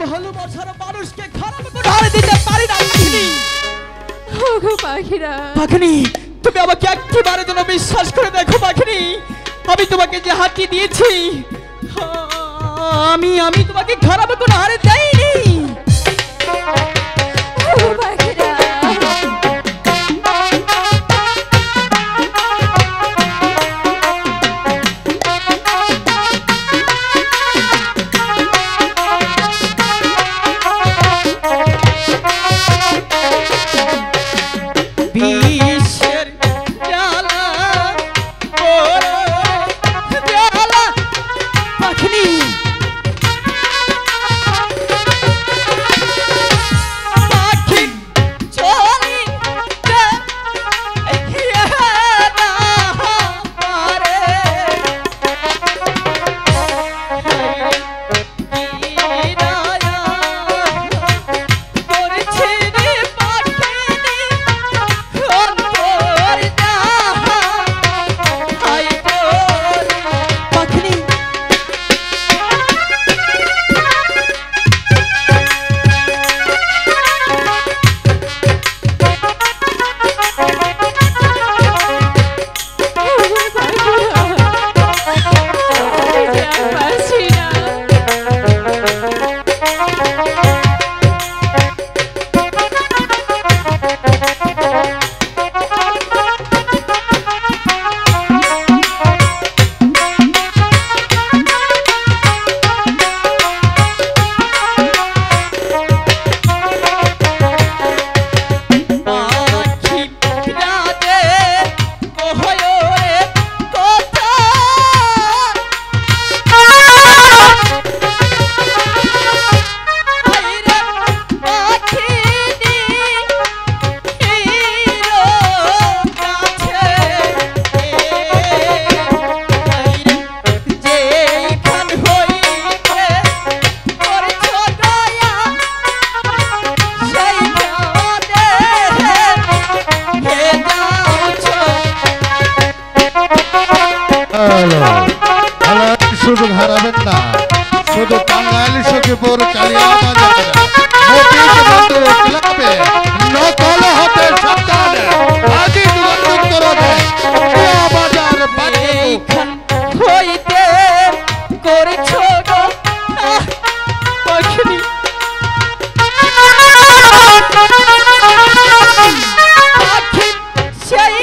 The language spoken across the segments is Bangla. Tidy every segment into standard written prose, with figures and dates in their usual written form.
ভালোবাসার মানুষকে খারাপ করে দিতে পারি না পাখিনি। ওগো পাখিরা, পাখিনি তুমি আমাকে একবারের জন্য বিশ্বাস করে দেখো পাখিনি। আমি তোমাকে যে হাতটি দিয়েছি আমি তোমাকে খারাপ করে হারে দেইনি। ওগো পাখিরা, বিশ্বের জ্বালা জ্বালা পাখিনি পাখি চলি সুযোগ হারাবেন না। শুধু বাঙালি সখীপুর কালিয়া ক্লাবে নকল হতে সাবধান। আজই যোগাযোগ করবে বাজার হইতে করেছো পাখিনি পাখি সেই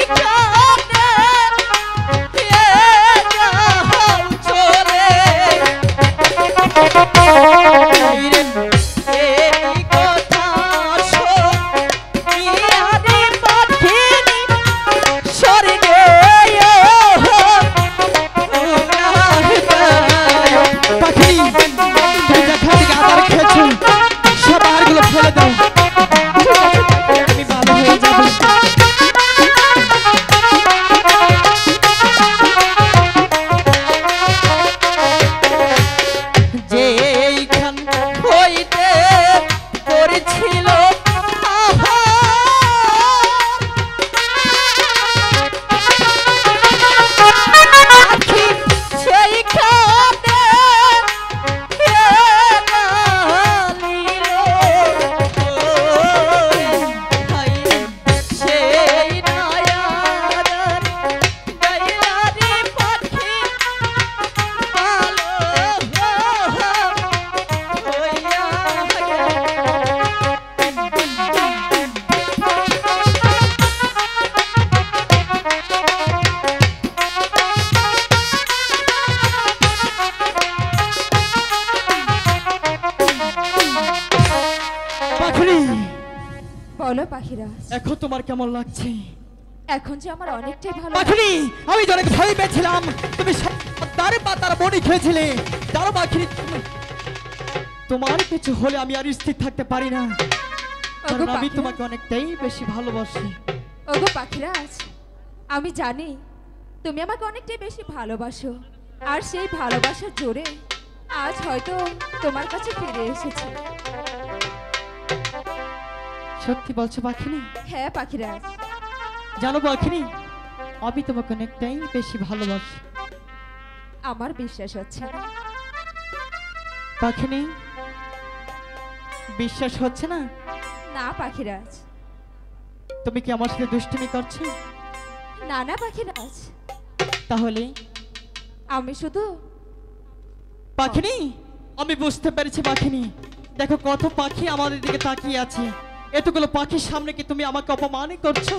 বলো পাখিরা, এখন তোমার কেমন লাগছে? এখন যে আমার অনেকটাই ভালো। পাখিনি আমি অনেক ভয় পেয়েছিলাম তুমি তার পাতার বনি খেয়েছিলে। তার পাখিনি তোমার কিছু হলে আমি আর স্থির থাকতে পারি না, কারণ আমি তোমাকে অনেকটাই বেশি ভালোবাসি। ওগো পাখিরাজ, আমি জানি তুমি আমাকে অনেকটাই বেশি ভালোবাসো, আর সেই ভালোবাসার জোরে আজ হয়তো তোমার কাছে ফিরে এসেছি। সত্যি বলছো পাখিনি? হ্যাঁ পাখিরাজ। জানো পাখিনি, আমি তোমাকে অনেকটাই বেশি ভালোবাসি। আমার বিশ্বাস হচ্ছে না পাখিনি, বিশ্বাস হচ্ছে না? না পাখিরাজ, তুমি কি আমার সাথে দুষ্টুমি করছো? না না পাখিরাজ, তাহলে আমি শুধু পাখিনি, আমি বুঝতে পেরেছি পাখিনি। দেখো কত পাখি আমাদের দিকে তাকিয়ে আছে, এতগুলো পাখির সামনে কি তুমি আমাকে অপমানই করছো?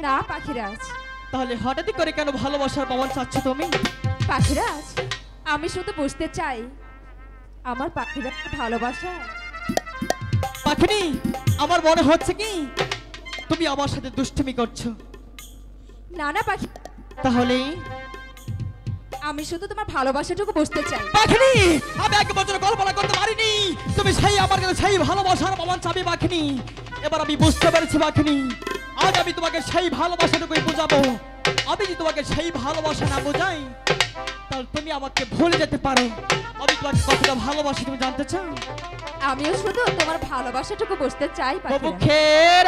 না পাখিরাজ, তাহলে হঠাৎই করে কেন ভালোবাসার প্রমাণ চাচ্ছ তুমি? পাখিরাজ, আমি শুধু বুঝতে চাই আমার পাখিরাজ ভালোবাসা। পাখিনি, আমার মনে হচ্ছে কি তুমি আমার সাথে দুষ্টুমি করছো। না না পাখি, তাহলে আমি শুধু তোমার ভালোবাসাটুকু বুঝতে চাই। পাখিনি, আমি এক বছর কল্পনা করতে পারিনি তুমি সেই আমার কাছে সেই ভালোবাসার প্রমাণ চাবি পাখিনি। এবার আমি বুঝতে পেরেছি পাখিনি, আজ আমি তোমাকে সেই ভালোবাসাটুকুই বোঝাবো। আমি যদি তোমাকে সেই ভালোবাসা না বোঝাই তাহলে তুমি আমাকে ভুলে যেতে পারো। আমি তোমাকে কতটা ভালোবাসি তুমি জানতে চাও? আমিও শুধু তোমার ভালোবাসাটুকু বুঝতে চাই পাখিরাজ। মুখের